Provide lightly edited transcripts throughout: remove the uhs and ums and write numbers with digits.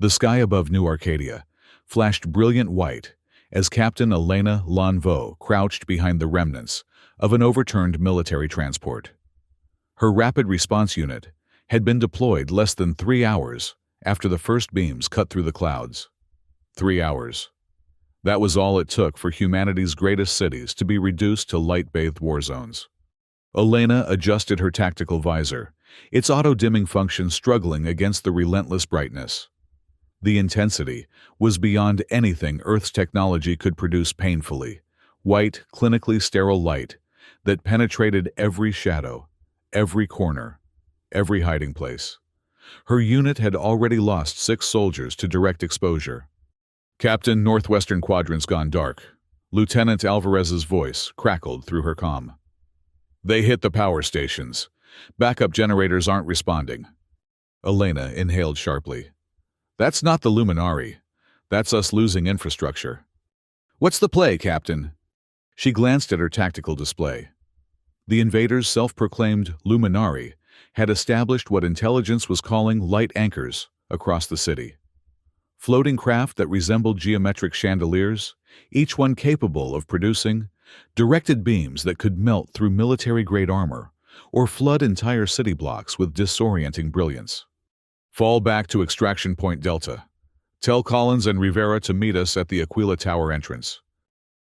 The sky above New Arcadia flashed brilliant white as Captain Elena Lanvaux crouched behind the remnants of an overturned military transport. Her rapid response unit had been deployed less than 3 hours after the first beams cut through the clouds. 3 hours. That was all it took for humanity's greatest cities to be reduced to light-bathed war zones. Elena adjusted her tactical visor, its auto-dimming function struggling against the relentless brightness. The intensity was beyond anything Earth's technology could produce painfully, white, clinically sterile light that penetrated every shadow, every corner, every hiding place. Her unit had already lost 6 soldiers to direct exposure. "Captain, Northwestern Quadrant's gone dark." Lieutenant Alvarez's voice crackled through her comm. "They hit the power stations. Backup generators aren't responding." Elena inhaled sharply. "That's not the Luminari. That's us losing infrastructure." "What's the play, Captain?" She glanced at her tactical display. The invaders' self-proclaimed Luminari had established what intelligence was calling light anchors across the city. Floating craft that resembled geometric chandeliers, each one capable of producing directed beams that could melt through military-grade armor or flood entire city blocks with disorienting brilliance. "Fall back to Extraction Point Delta. Tell Collins and Rivera to meet us at the Aquila Tower entrance."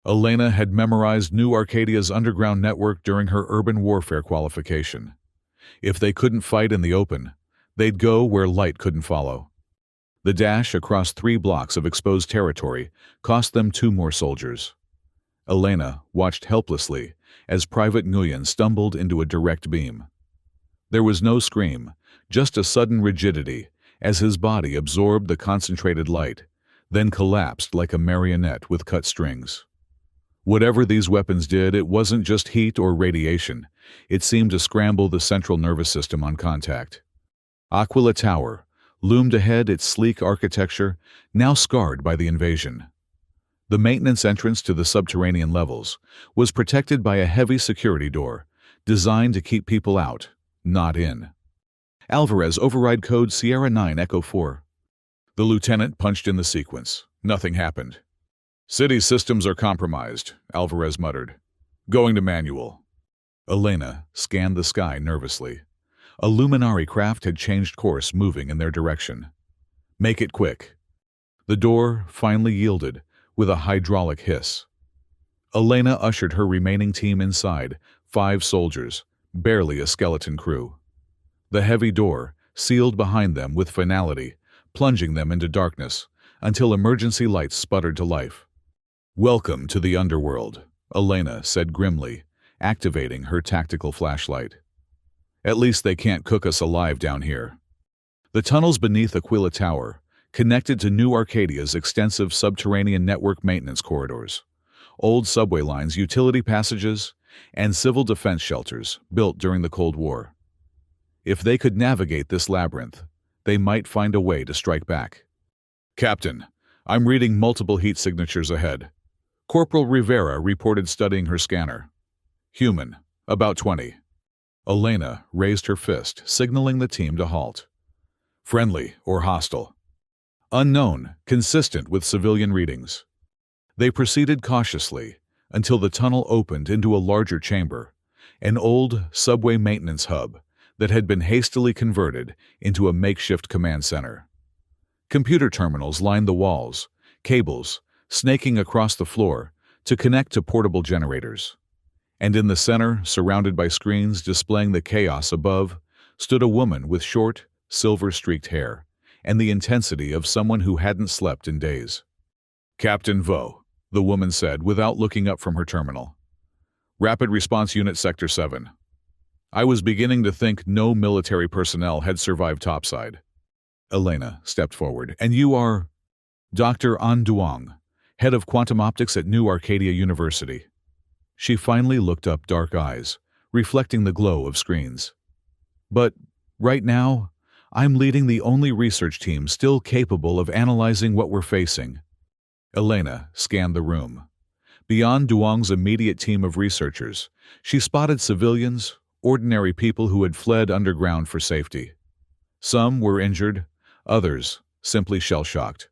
Elena had memorized New Arcadia's underground network during her urban warfare qualification. If they couldn't fight in the open, they'd go where light couldn't follow. The dash across 3 blocks of exposed territory cost them 2 more soldiers. Elena watched helplessly as Private Nguyen stumbled into a direct beam. There was no scream, just a sudden rigidity as his body absorbed the concentrated light, then collapsed like a marionette with cut strings. Whatever these weapons did, it wasn't just heat or radiation. It seemed to scramble the central nervous system on contact. Aquila Tower loomed ahead, its sleek architecture now scarred by the invasion. The maintenance entrance to the subterranean levels was protected by a heavy security door, designed to keep people out, not in. "Alvarez, override code Sierra 9 Echo 4. The lieutenant punched in the sequence. Nothing happened. "City systems are compromised," Alvarez muttered. "Going to manual." Elena scanned the sky nervously. A Luminari craft had changed course, moving in their direction. "Make it quick." The door finally yielded with a hydraulic hiss. Elena ushered her remaining team inside, 5 soldiers, barely a skeleton crew. The heavy door sealed behind them with finality, plunging them into darkness until emergency lights sputtered to life. "Welcome to the underworld," Elena said grimly, activating her tactical flashlight. "At least they can't cook us alive down here." The tunnels beneath Aquila Tower connected to New Arcadia's extensive subterranean network maintenance corridors, old subway lines, utility passages, and civil defense shelters built during the Cold War. If they could navigate this labyrinth, they might find a way to strike back. "Captain, I'm reading multiple heat signatures ahead." Corporal Rivera reported, studying her scanner. "Human, about 20. Elena raised her fist, signaling the team to halt. "Friendly or hostile?" "Unknown, consistent with civilian readings." They proceeded cautiously until the tunnel opened into a larger chamber, an old subway maintenance hub that had been hastily converted into a makeshift command center. Computer terminals lined the walls, cables snaking across the floor to connect to portable generators. And in the center, surrounded by screens displaying the chaos above, stood a woman with short, silver-streaked hair and the intensity of someone who hadn't slept in days. "Captain Vo," the woman said without looking up from her terminal. "Rapid Response Unit Sector 7. I was beginning to think no military personnel had survived topside." Elena stepped forward. "And you are?" "Dr. An Duong, head of quantum optics at New Arcadia University." She finally looked up, dark eyes reflecting the glow of screens. "But right now, I'm leading the only research team still capable of analyzing what we're facing." Elena scanned the room. Beyond Duong's immediate team of researchers, she spotted civilians, ordinary people who had fled underground for safety. Some were injured, others simply shell-shocked.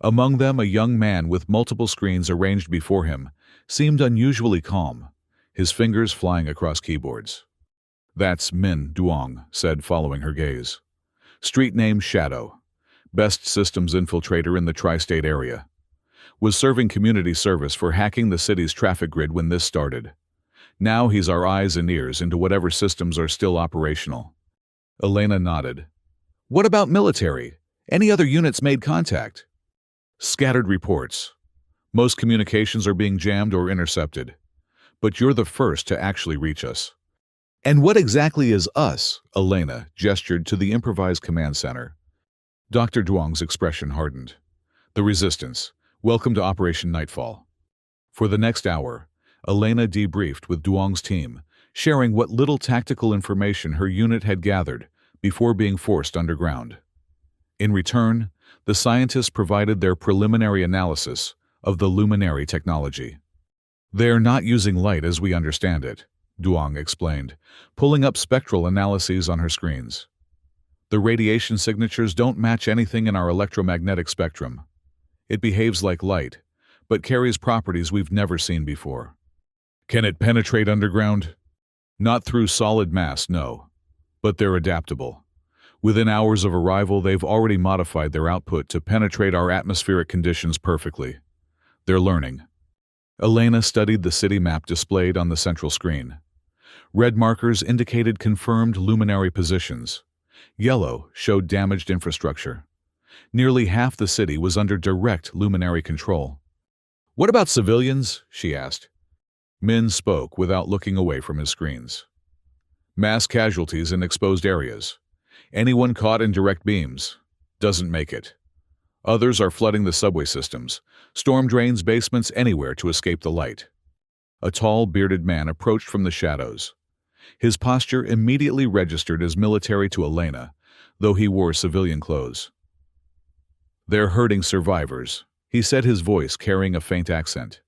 Among them, a young man with multiple screens arranged before him seemed unusually calm, his fingers flying across keyboards. "That's Min Duong," said, following her gaze. "Street name Shadow. Best systems infiltrator in the tri-state area. Was serving community service for hacking the city's traffic grid when this started. Now he's our eyes and ears into whatever systems are still operational." Elena nodded. "What about military? Any other units made contact?" "Scattered reports. Most communications are being jammed or intercepted. But you're the first to actually reach us." "And what exactly is us?" Elena gestured to the improvised command center. Dr. Duong's expression hardened. "The Resistance. Welcome to Operation Nightfall." For the next hour, Elena debriefed with Duong's team, sharing what little tactical information her unit had gathered before being forced underground. In return, the scientists provided their preliminary analysis of the luminary technology. "They're not using light as we understand it," Duong explained, pulling up spectral analyses on her screens. "The radiation signatures don't match anything in our electromagnetic spectrum. It behaves like light, but carries properties we've never seen before." "Can it penetrate underground?" "Not through solid mass, no. But they're adaptable. Within hours of arrival, they've already modified their output to penetrate our atmospheric conditions perfectly. They're learning." Elena studied the city map displayed on the central screen. Red markers indicated confirmed luminary positions. Yellow showed damaged infrastructure. Nearly half the city was under direct luminary control. "What about civilians?" she asked. Min spoke without looking away from his screens. "Mass casualties in exposed areas. Anyone caught in direct beams doesn't make it. Others are flooding the subway systems, storm drains, basements, anywhere to escape the light." A tall, bearded man approached from the shadows. His posture immediately registered as military to Elena, though he wore civilian clothes. "They're hurting survivors," he said, his voice carrying a faint accent.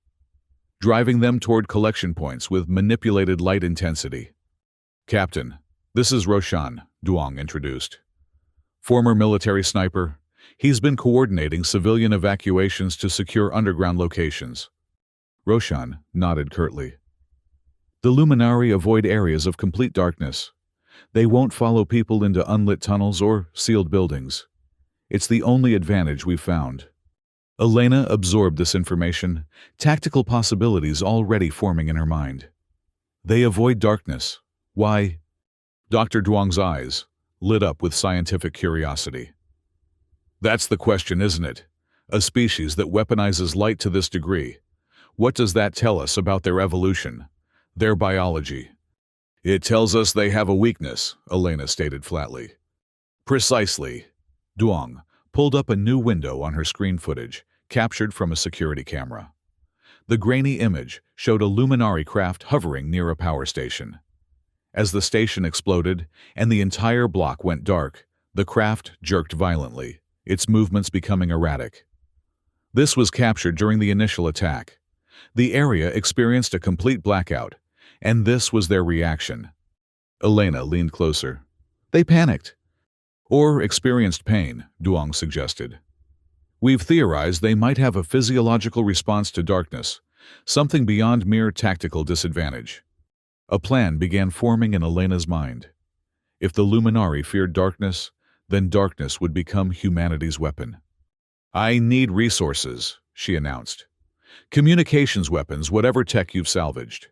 "Driving them toward collection points with manipulated light intensity." "Captain, this is Roshan," Duong introduced. "Former military sniper. He's been coordinating civilian evacuations to secure underground locations." Roshan nodded curtly. "The Luminari avoid areas of complete darkness. They won't follow people into unlit tunnels or sealed buildings. It's the only advantage we've found." Elena absorbed this information, tactical possibilities already forming in her mind. "They avoid darkness. Why?" Dr. Duong's eyes lit up with scientific curiosity. "That's the question, isn't it? A species that weaponizes light to this degree. What does that tell us about their evolution, their biology?" "It tells us they have a weakness," Elena stated flatly. "Precisely." Duong pulled up a new window on her screen footage, captured from a security camera. The grainy image showed a luminary craft hovering near a power station. As the station exploded and the entire block went dark, the craft jerked violently, its movements becoming erratic. This was captured during the initial attack. The area experienced a complete blackout, and this was their reaction. Elena leaned closer. "They panicked." "Or experienced pain," Duong suggested. "We've theorized they might have a physiological response to darkness, something beyond mere tactical disadvantage." A plan began forming in Elena's mind. If the Luminari feared darkness, then darkness would become humanity's weapon. "I need resources," she announced. "Communications weapons, whatever tech you've salvaged.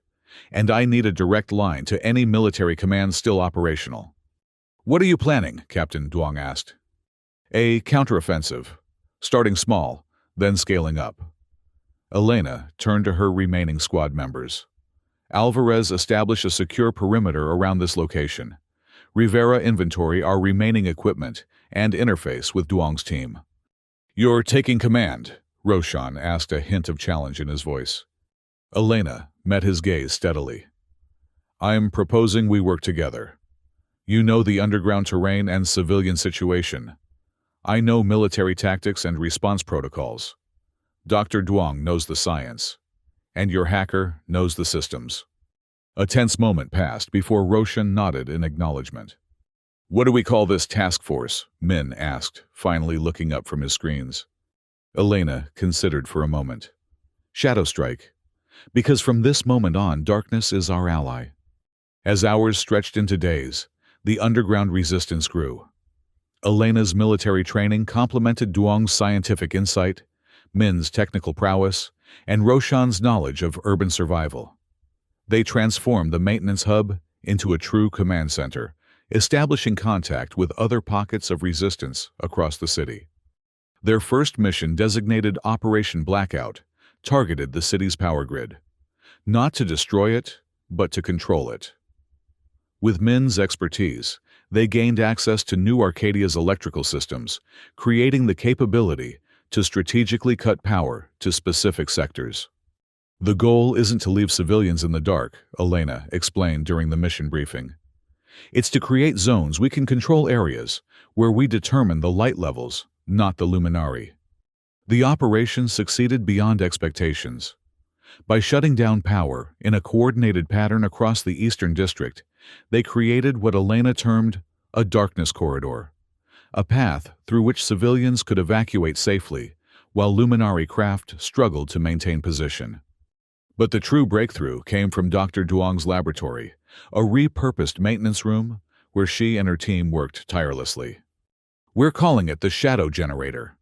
And I need a direct line to any military command still operational." "What are you planning?" Captain Duong asked. "A counteroffensive, starting small, then scaling up." Elena turned to her remaining squad members. "Alvarez, establish a secure perimeter around this location. Rivera, inventory our remaining equipment and interface with Duong's team." "You're taking command?" Roshan asked, a hint of challenge in his voice. Elena met his gaze steadily. "I'm proposing we work together. You know the underground terrain and civilian situation. I know military tactics and response protocols. Dr. Duong knows the science. And your hacker knows the systems." A tense moment passed before Roshan nodded in acknowledgement. What do we call this task force? Min asked, finally looking up from his screens. Elena considered for a moment. Shadow Strike. Because from this moment on, darkness is our ally. As hours stretched into days, the underground resistance grew. Elena's military training complemented Duong's scientific insight, Min's technical prowess, and Roshan's knowledge of urban survival. They transformed the maintenance hub into a true command center, establishing contact with other pockets of resistance across the city. Their first mission, designated Operation Blackout, targeted the city's power grid. Not to destroy it, but to control it. With Min's expertise, they gained access to New Arcadia's electrical systems, creating the capability to strategically cut power to specific sectors. The goal isn't to leave civilians in the dark, Elena explained during the mission briefing. It's to create zones we can control, areas where we determine the light levels, not the luminary. The operation succeeded beyond expectations. By shutting down power in a coordinated pattern across the Eastern District, they created what Elena termed a darkness corridor, a path through which civilians could evacuate safely, while luminary craft struggled to maintain position. But the true breakthrough came from Dr. Duong's laboratory, a repurposed maintenance room where she and her team worked tirelessly. We're calling it the Shadow Generator,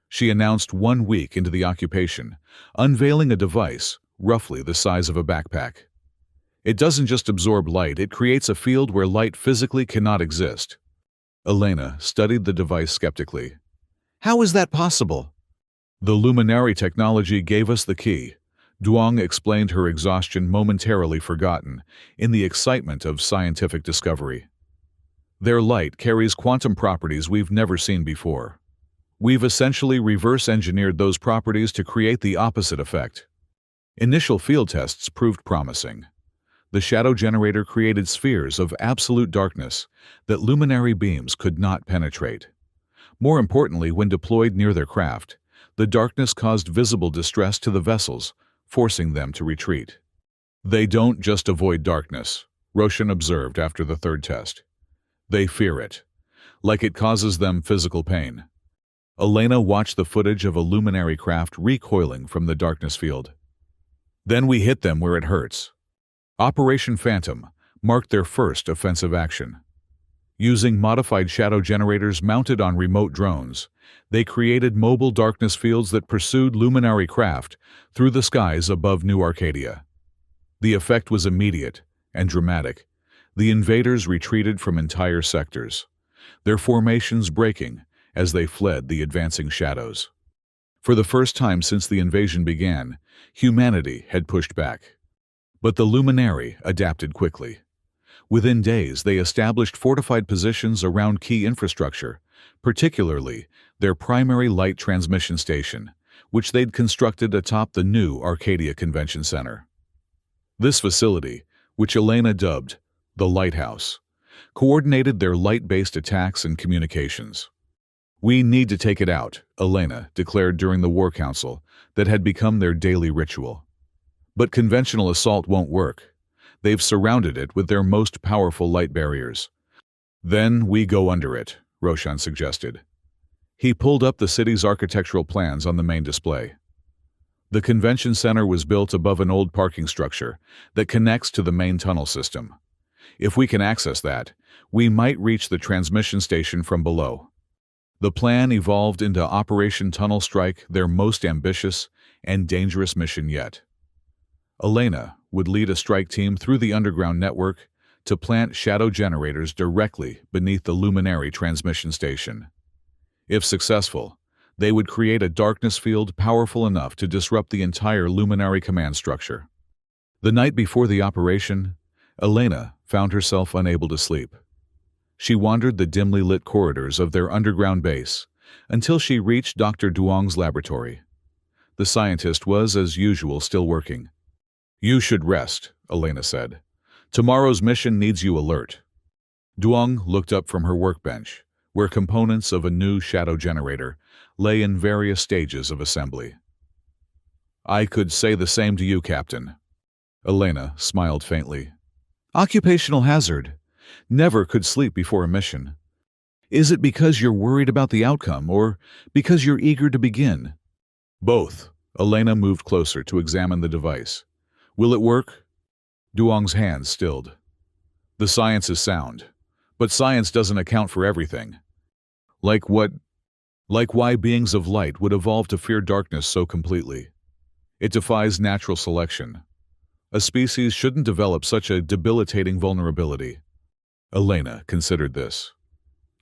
she announced 1 week into the occupation, unveiling a device roughly the size of a backpack. It doesn't just absorb light, it creates a field where light physically cannot exist. Elena studied the device skeptically. How is that possible? The luminary technology gave us the key. Duong explained, her exhaustion momentarily forgotten in the excitement of scientific discovery. Their light carries quantum properties we've never seen before. We've essentially reverse-engineered those properties to create the opposite effect. Initial field tests proved promising. The shadow generator created spheres of absolute darkness that luminary beams could not penetrate. More importantly, when deployed near their craft, the darkness caused visible distress to the vessels, forcing them to retreat. They don't just avoid darkness, Roshan observed after the third test. They fear it, like it causes them physical pain. Elena watched the footage of a luminary craft recoiling from the darkness field. Then we hit them where it hurts. Operation Phantom marked their first offensive action. Using modified shadow generators mounted on remote drones, they created mobile darkness fields that pursued luminary craft through the skies above New Arcadia. The effect was immediate and dramatic. The invaders retreated from entire sectors, their formations breaking as they fled the advancing shadows. For the first time since the invasion began, humanity had pushed back. But the luminary adapted quickly. Within days, they established fortified positions around key infrastructure, particularly their primary light transmission station, which they'd constructed atop the new Arcadia Convention Center. This facility, which Elena dubbed the Lighthouse, coordinated their light-based attacks and communications. We need to take it out, Elena declared during the War Council that had become their daily ritual. But conventional assault won't work. They've surrounded it with their most powerful light barriers. Then we go under it, Roshan suggested. He pulled up the city's architectural plans on the main display. The convention center was built above an old parking structure that connects to the main tunnel system. If we can access that, we might reach the transmission station from below. The plan evolved into Operation Tunnel Strike, their most ambitious and dangerous mission yet. Elena would lead a strike team through the underground network to plant shadow generators directly beneath the luminary transmission station. If successful, they would create a darkness field powerful enough to disrupt the entire luminary command structure. The night before the operation, Elena found herself unable to sleep. She wandered the dimly lit corridors of their underground base until she reached Dr. Duong's laboratory. The scientist was, as usual, still working. You should rest, Elena said. Tomorrow's mission needs you alert. Duong looked up from her workbench, where components of a new shadow generator lay in various stages of assembly. I could say the same to you, Captain. Elena smiled faintly. Occupational hazard. Never could sleep before a mission. Is it because you're worried about the outcome, or because you're eager to begin? Both. Elena moved closer to examine the device. Will it work? Duong's hands stilled. The science is sound, but science doesn't account for everything. Like what? Like why beings of light would evolve to fear darkness so completely. It defies natural selection. A species shouldn't develop such a debilitating vulnerability. Elena considered this.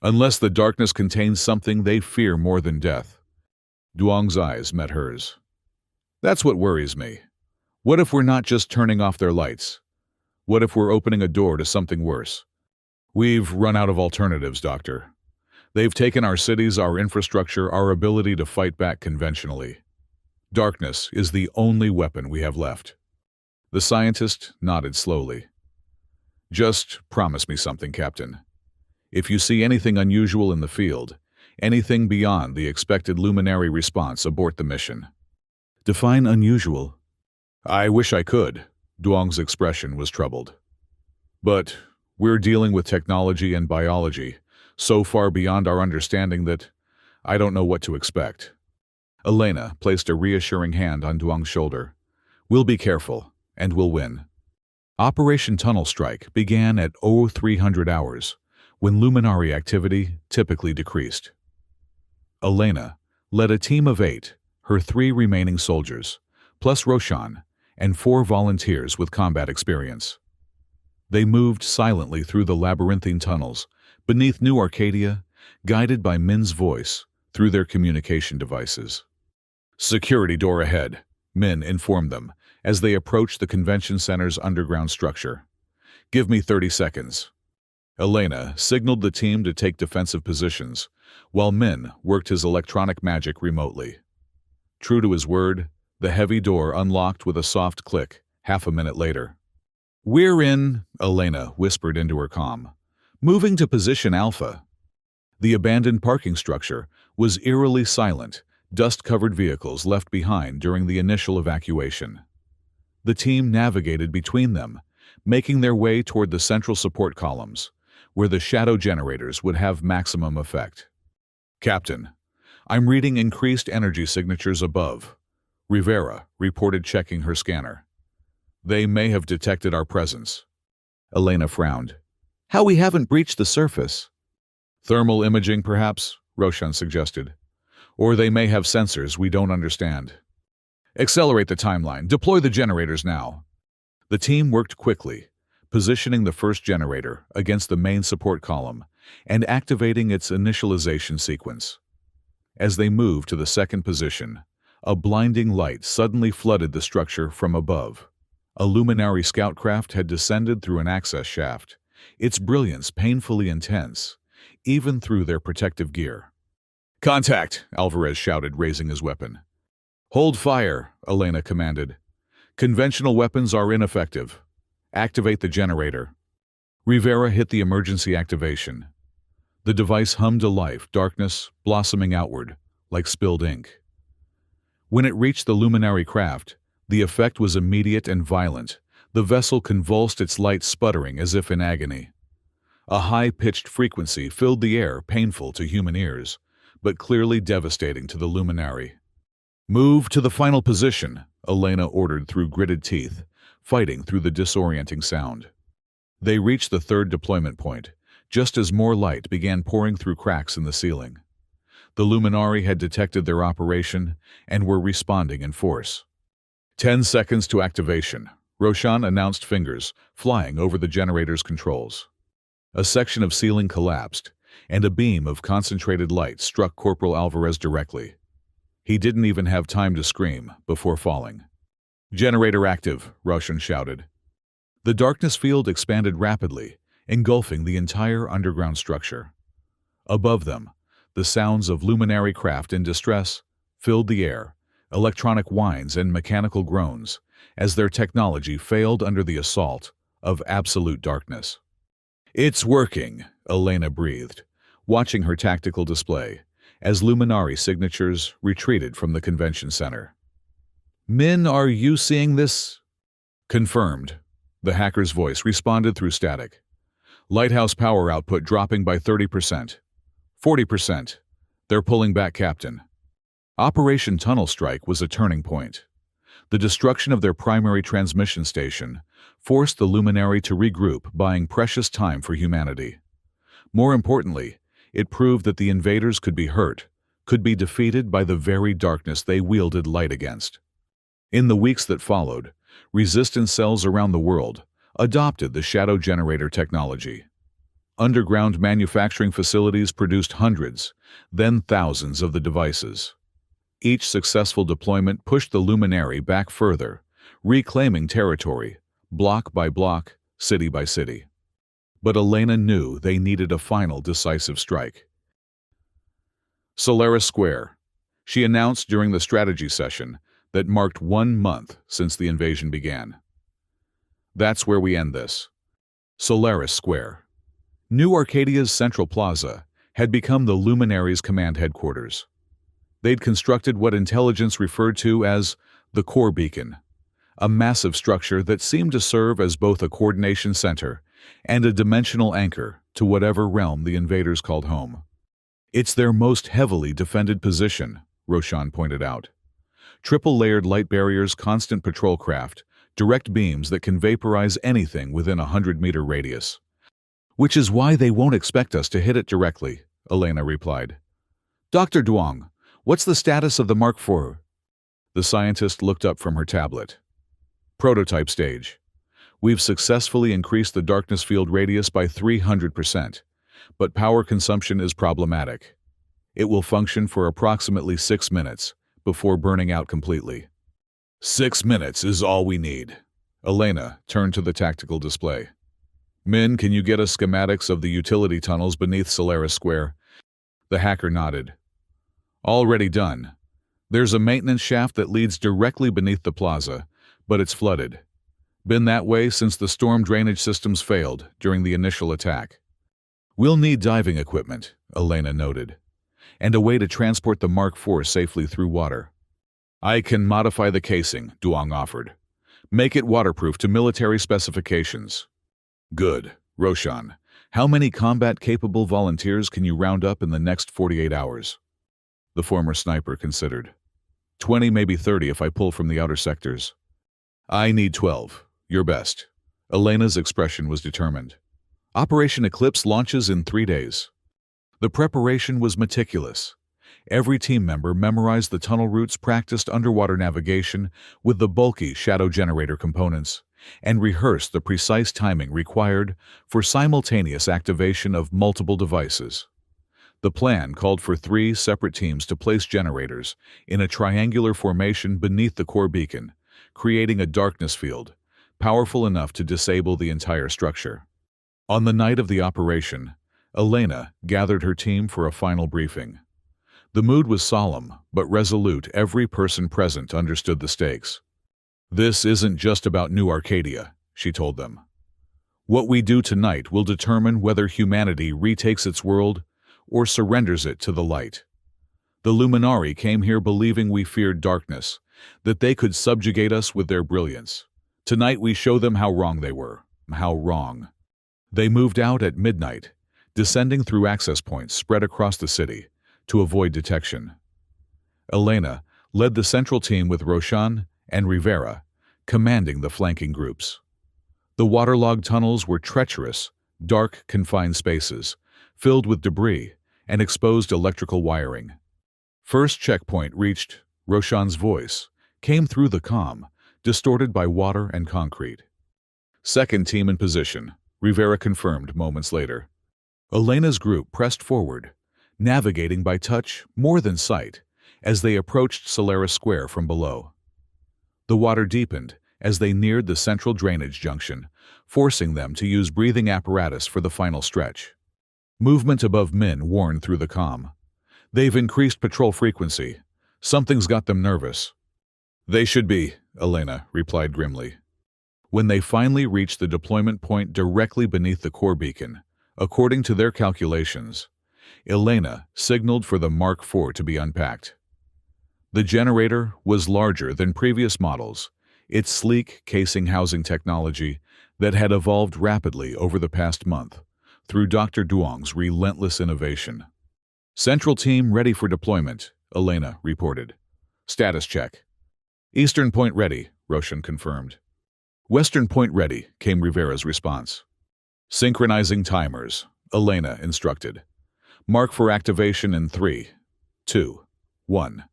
Unless the darkness contains something they fear more than death. Duong's eyes met hers. That's what worries me. What if we're not just turning off their lights? What if we're opening a door to something worse? We've run out of alternatives, Doctor. They've taken our cities, our infrastructure, our ability to fight back conventionally. Darkness is the only weapon we have left. The scientist nodded slowly. Just promise me something, Captain. If you see anything unusual in the field, anything beyond the expected luminary response, abort the mission. Define unusual. I wish I could. Duong's expression was troubled. But we're dealing with technology and biology so far beyond our understanding that I don't know what to expect. Elena placed a reassuring hand on Duong's shoulder. We'll be careful, and we'll win. Operation Tunnel Strike began at 0300 hours, when luminary activity typically decreased. Elena led a team of 8, her 3 remaining soldiers, plus Roshan, and 4 volunteers with combat experience. They moved silently through the labyrinthine tunnels, beneath New Arcadia, guided by Min's voice through their communication devices. Security door ahead, Min informed them as they approached the convention center's underground structure. Give me 30 seconds. Elena signaled the team to take defensive positions, while Min worked his electronic magic remotely. True to his word, the heavy door unlocked with a soft click half a minute later. We're in, Elena whispered into her comm. Moving to position Alpha. The abandoned parking structure was eerily silent, dust-covered vehicles left behind during the initial evacuation. The team navigated between them, making their way toward the central support columns, where the shadow generators would have maximum effect. Captain, I'm reading increased energy signatures above. Rivera reported, checking her scanner. They may have detected our presence. Elena frowned. How we haven't breached the surface? Thermal imaging, perhaps, Roshan suggested. Or they may have sensors we don't understand. Accelerate the timeline. Deploy the generators now. The team worked quickly, positioning the first generator against the main support column and activating its initialization sequence. As they moved to the second position, a blinding light suddenly flooded the structure from above. A luminary scout craft had descended through an access shaft, its brilliance painfully intense, even through their protective gear. Contact, Alvarez shouted, raising his weapon. Hold fire, Elena commanded. Conventional weapons are ineffective. Activate the generator. Rivera hit the emergency activation. The device hummed to life, darkness blossoming outward, like spilled ink. When it reached the luminary craft, the effect was immediate and violent. The vessel convulsed, its light sputtering as if in agony. A high-pitched frequency filled the air, painful to human ears, but clearly devastating to the luminary. Move to the final position, Elena ordered through gritted teeth, fighting through the disorienting sound. They reached the third deployment point, just as more light began pouring through cracks in the ceiling. The Luminari had detected their operation and were responding in force. 10 seconds to activation, Roshan announced, fingers flying over the generator's controls. A section of ceiling collapsed, and a beam of concentrated light struck Corporal Alvarez directly. He didn't even have time to scream before falling. Generator active, Roshan shouted. The darkness field expanded rapidly, engulfing the entire underground structure. Above them, the sounds of luminary craft in distress filled the air, electronic whines and mechanical groans, as their technology failed under the assault of absolute darkness. It's working, Elena breathed, watching her tactical display, as luminary signatures retreated from the convention center. Min, are you seeing this? Confirmed. The hacker's voice responded through static. Lighthouse power output dropping by 30%. 40%. They're pulling back, Captain. Operation Tunnel Strike was a turning point. The destruction of their primary transmission station forced the Luminary to regroup, buying precious time for humanity. More importantly, it proved that the invaders could be hurt, could be defeated by the very darkness they wielded light against. In the weeks that followed, resistance cells around the world adopted the shadow generator technology. Underground manufacturing facilities produced hundreds, then thousands of the devices. Each successful deployment pushed the Luminary back further, reclaiming territory, block by block, city by city. But Elena knew they needed a final decisive strike. Solaris Square. She announced during the strategy session that marked 1 month since the invasion began. That's where we end this. Solaris Square. New Arcadia's central plaza had become the Luminary's command headquarters. They'd constructed what intelligence referred to as the core beacon, a massive structure that seemed to serve as both a coordination center and a dimensional anchor to whatever realm the invaders called home. It's their most heavily defended position, Roshan pointed out. Triple-layered light barriers, constant patrol craft, direct beams that can vaporize anything within a 100-meter radius. Which is why they won't expect us to hit it directly, Elena replied. Dr. Duong, what's the status of the Mark IV? The scientist looked up from her tablet. Prototype stage. We've successfully increased the darkness field radius by 300%, but power consumption is problematic. It will function for approximately 6 minutes before burning out completely. 6 minutes is all we need. Elena turned to the tactical display. Min, can you get us schematics of the utility tunnels beneath Solaris Square? The hacker nodded. Already done. There's a maintenance shaft that leads directly beneath the plaza, but it's flooded. Been that way since the storm drainage systems failed during the initial attack. We'll need diving equipment, Elena noted, and a way to transport the Mark IV safely through water. I can modify the casing, Duong offered. Make it waterproof to military specifications. Good. Roshan, how many combat-capable volunteers can you round up in the next 48 hours? The former sniper considered. 20, maybe 30 if I pull from the outer sectors. I need 12. Your best. Elena's expression was determined. Operation Eclipse launches in 3 days. The preparation was meticulous. Every team member memorized the tunnel routes, practiced underwater navigation with the bulky shadow generator components, and rehearsed the precise timing required for simultaneous activation of multiple devices. The plan called for 3 separate teams to place generators in a triangular formation beneath the core beacon, creating a darkness field, powerful enough to disable the entire structure. On the night of the operation, Elena gathered her team for a final briefing. The mood was solemn, but resolute. Every person present understood the stakes. This isn't just about New Arcadia, she told them. What we do tonight will determine whether humanity retakes its world or surrenders it to the light. The Luminari came here believing we feared darkness, that they could subjugate us with their brilliance. Tonight we show them how wrong they were. How wrong. They moved out at midnight, descending through access points spread across the city to avoid detection. Elena led the central team with Roshan and Rivera, commanding the flanking groups. The waterlogged tunnels were treacherous, dark, confined spaces, filled with debris and exposed electrical wiring. First checkpoint reached. Roshan's voice came through the comm, distorted by water and concrete. Second team in position, Rivera confirmed moments later. Elena's group pressed forward, navigating by touch more than sight, as they approached Solaris Square from below. The water deepened as they neared the central drainage junction, forcing them to use breathing apparatus for the final stretch. Movement above Min warned through the comm. They've increased patrol frequency. Something's got them nervous. They should be, Elena replied grimly. When they finally reached the deployment point directly beneath the core beacon, according to their calculations, Elena signaled for the Mark IV to be unpacked. The generator was larger than previous models, its sleek casing housing technology that had evolved rapidly over the past month, through Dr. Duong's relentless innovation. Central team ready for deployment, Elena reported. Status check. Eastern point ready, Roshan confirmed. Western point ready, came Rivera's response. Synchronizing timers, Elena instructed. Mark for activation in 3, 2, 1.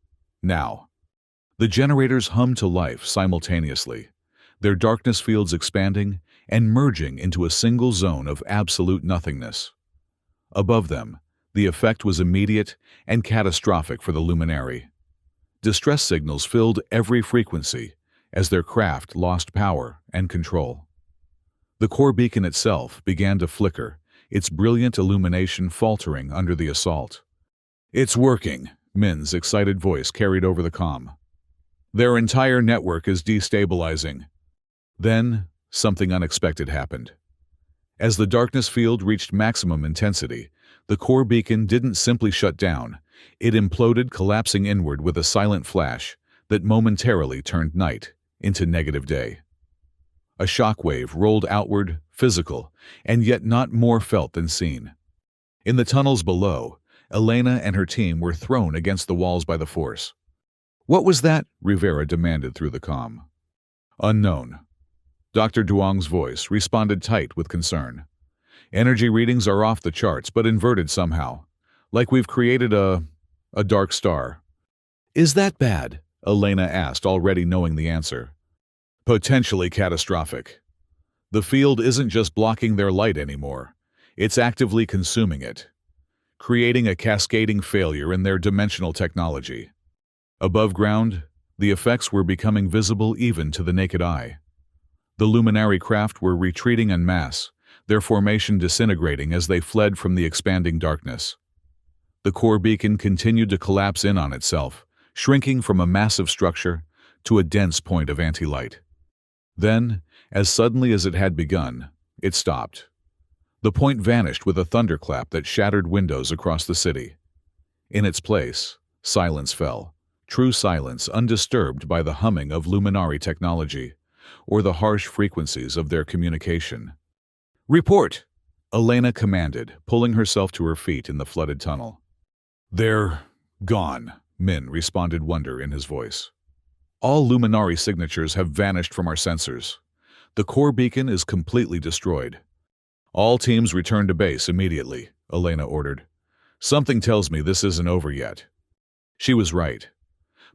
Now. The generators hummed to life simultaneously, their darkness fields expanding and merging into a single zone of absolute nothingness. Above them, the effect was immediate and catastrophic for the luminary. Distress signals filled every frequency as their craft lost power and control. The core beacon itself began to flicker, its brilliant illumination faltering under the assault. "It's working," Min's excited voice carried over the comm. "Their entire network is destabilizing." Then, something unexpected happened. As the darkness field reached maximum intensity, the core beacon didn't simply shut down, it imploded, collapsing inward with a silent flash that momentarily turned night into negative day. A shockwave rolled outward, physical, and yet not more felt than seen. In the tunnels below, Elena and her team were thrown against the walls by the force. "What was that?" Rivera demanded through the comm. "Unknown." Dr. Duong's voice responded tight with concern. "Energy readings are off the charts, but inverted somehow. Like we've created a dark star." "Is that bad?" Elena asked, already knowing the answer. "Potentially catastrophic. The field isn't just blocking their light anymore. It's actively consuming it, creating a cascading failure in their dimensional technology." Above ground, the effects were becoming visible even to the naked eye. The luminary craft were retreating en masse, their formation disintegrating as they fled from the expanding darkness. The core beacon continued to collapse in on itself, shrinking from a massive structure to a dense point of anti-light. Then, as suddenly as it had begun, it stopped. The point vanished with a thunderclap that shattered windows across the city. In its place, silence fell, true silence undisturbed by the humming of luminary technology or the harsh frequencies of their communication. "Report!" Elena commanded, pulling herself to her feet in the flooded tunnel. "They're gone," Min responded, wonder in his voice. "All luminary signatures have vanished from our sensors. The core beacon is completely destroyed." "All teams return to base immediately," Elena ordered. "Something tells me this isn't over yet." She was right.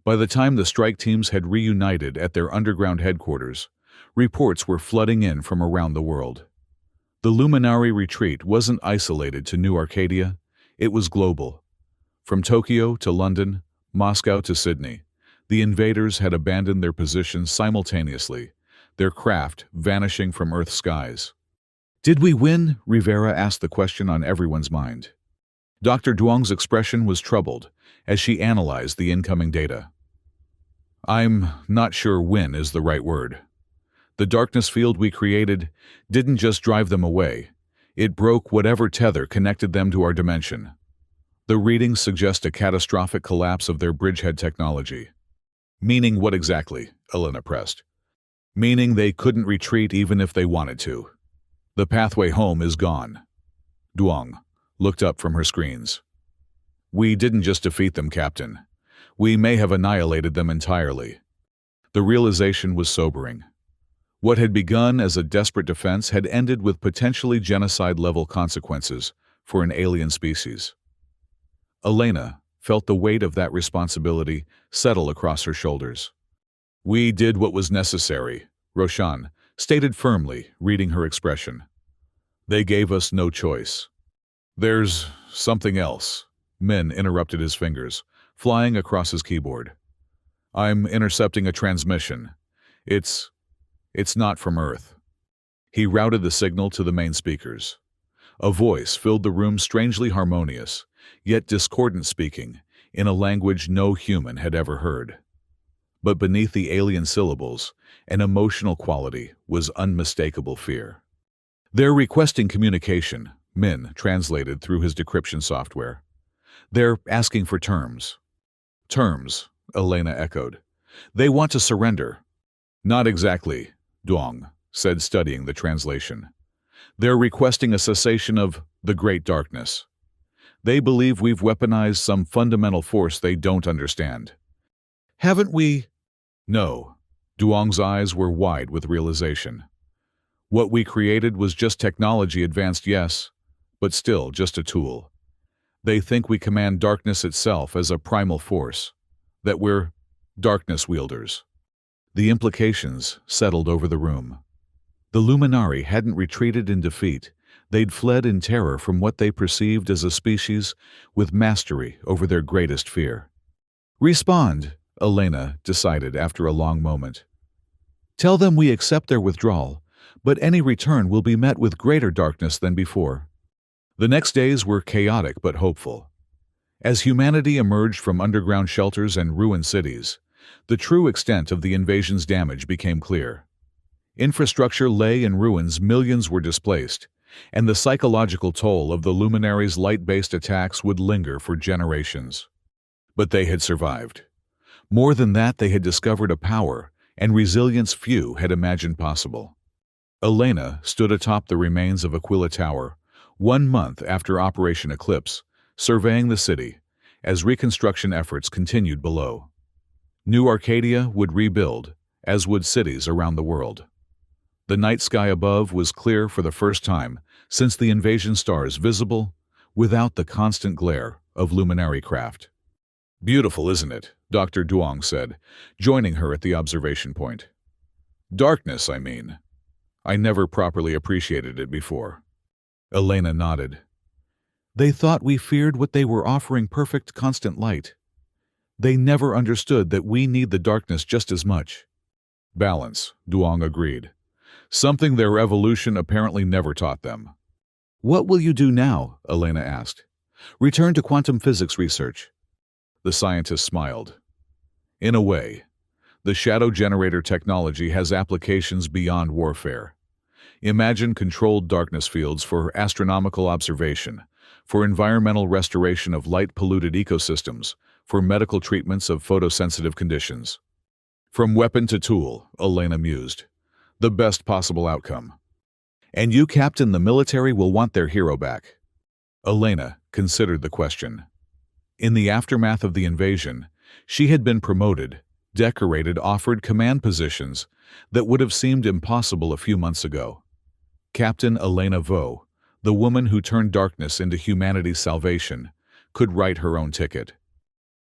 By the time the strike teams had reunited at their underground headquarters, reports were flooding in from around the world. The luminary retreat wasn't isolated to New Arcadia, it was global. From Tokyo to London, Moscow to Sydney, the invaders had abandoned their positions simultaneously, their craft vanishing from Earth's skies. "Did we win?" Rivera asked, the question on everyone's mind. Dr. Duong's expression was troubled as she analyzed the incoming data. "I'm not sure win is the right word. The darkness field we created didn't just drive them away, it broke whatever tether connected them to our dimension. The readings suggest a catastrophic collapse of their bridgehead technology." "Meaning what exactly?" Elena pressed. "Meaning they couldn't retreat even if they wanted to. The pathway home is gone." Duong looked up from her screens. "We didn't just defeat them, Captain. We may have annihilated them entirely." The realization was sobering. What had begun as a desperate defense had ended with potentially genocide-level consequences for an alien species. Elena felt the weight of that responsibility settle across her shoulders. "We did what was necessary," Roshan stated firmly, reading her expression. "They gave us no choice." "There's something else," Min interrupted, his fingers flying across his keyboard. "I'm intercepting a transmission. It's not from Earth." He routed the signal to the main speakers. A voice filled the room, strangely harmonious, yet discordant, speaking in a language no human had ever heard. But beneath the alien syllables, an emotional quality was unmistakable fear. "They're requesting communication," Min translated through his decryption software. "They're asking for terms." "Terms," Elena echoed. "They want to surrender." "Not exactly," Duong said, studying the translation. They're requesting a cessation of the Great Darkness. They believe we've weaponized some fundamental force they don't understand. Haven't we? No. Duong's eyes were wide with realization. What we created was just technology advanced, yes, but still just a tool. They think we command darkness itself as a primal force, that we're darkness wielders. The implications settled over the room. The Luminari hadn't retreated in defeat. They'd fled in terror from what they perceived as a species with mastery over their greatest fear. Respond, Elena decided after a long moment. Tell them we accept their withdrawal, but any return will be met with greater darkness than before. The next days were chaotic but hopeful. As humanity emerged from underground shelters and ruined cities, the true extent of the invasion's damage became clear. Infrastructure lay in ruins, millions were displaced, and the psychological toll of the Luminaries' light-based attacks would linger for generations. But they had survived. More than that, they had discovered a power and resilience few had imagined possible. Elena stood atop the remains of Aquila Tower, 1 month after Operation Eclipse, surveying the city, as reconstruction efforts continued below. New Arcadia would rebuild, as would cities around the world. The night sky above was clear for the first time since the invasion stars visible, without the constant glare of luminary craft. Beautiful, isn't it? Dr. Duong said, joining her at the observation point. Darkness, I mean. I never properly appreciated it before. Elena nodded. They thought we feared what they were offering, perfect, constant light. They never understood that we need the darkness just as much. Balance, Duong agreed. Something their evolution apparently never taught them. What will you do now? Elena asked. Return to quantum physics research. The scientist smiled. In a way, the shadow generator technology has applications beyond warfare. Imagine controlled darkness fields for astronomical observation, for environmental restoration of light-polluted ecosystems, for medical treatments of photosensitive conditions. From weapon to tool, Elena mused. The best possible outcome. And you, Captain, the military will want their hero back. Elena considered the question. In the aftermath of the invasion, she had been promoted, decorated, offered command positions that would have seemed impossible a few months ago. Captain Elena Vo, the woman who turned darkness into humanity's salvation, could write her own ticket.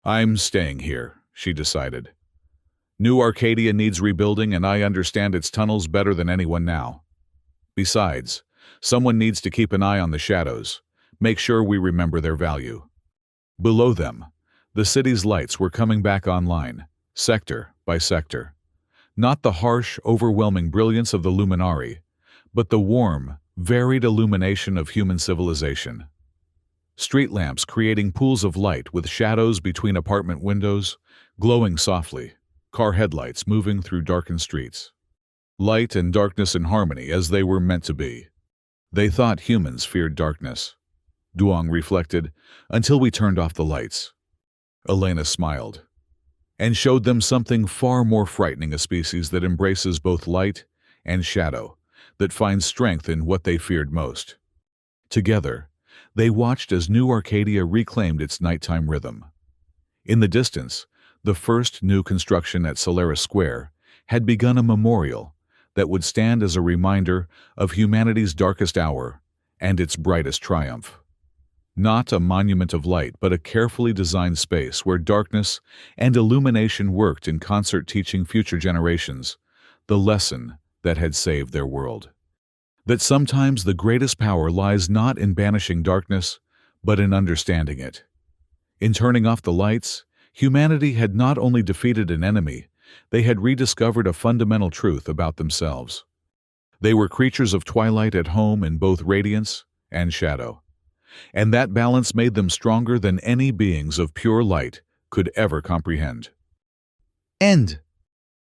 I'm staying here, she decided. New Arcadia needs rebuilding, and I understand its tunnels better than anyone now. Besides, someone needs to keep an eye on the shadows, make sure we remember their value. Below them, the city's lights were coming back online, sector by sector. Not the harsh, overwhelming brilliance of the Luminari, but the warm, varied illumination of human civilization. Street lamps creating pools of light with shadows between apartment windows, glowing softly, car headlights moving through darkened streets. Light and darkness in harmony as they were meant to be. They thought humans feared darkness. Duong reflected, until we turned off the lights. Elena smiled, and showed them something far more frightening, a species that embraces both light and shadow, that finds strength in what they feared most. Together, they watched as New Arcadia reclaimed its nighttime rhythm. In the distance, the first new construction at Solaris Square had begun, a memorial that would stand as a reminder of humanity's darkest hour and its brightest triumph. Not a monument of light, but a carefully designed space where darkness and illumination worked in concert, teaching future generations the lesson that had saved their world. That sometimes the greatest power lies not in banishing darkness, but in understanding it. In turning off the lights, humanity had not only defeated an enemy, they had rediscovered a fundamental truth about themselves. They were creatures of twilight, at home in both radiance and shadow. And that balance made them stronger than any beings of pure light could ever comprehend. End.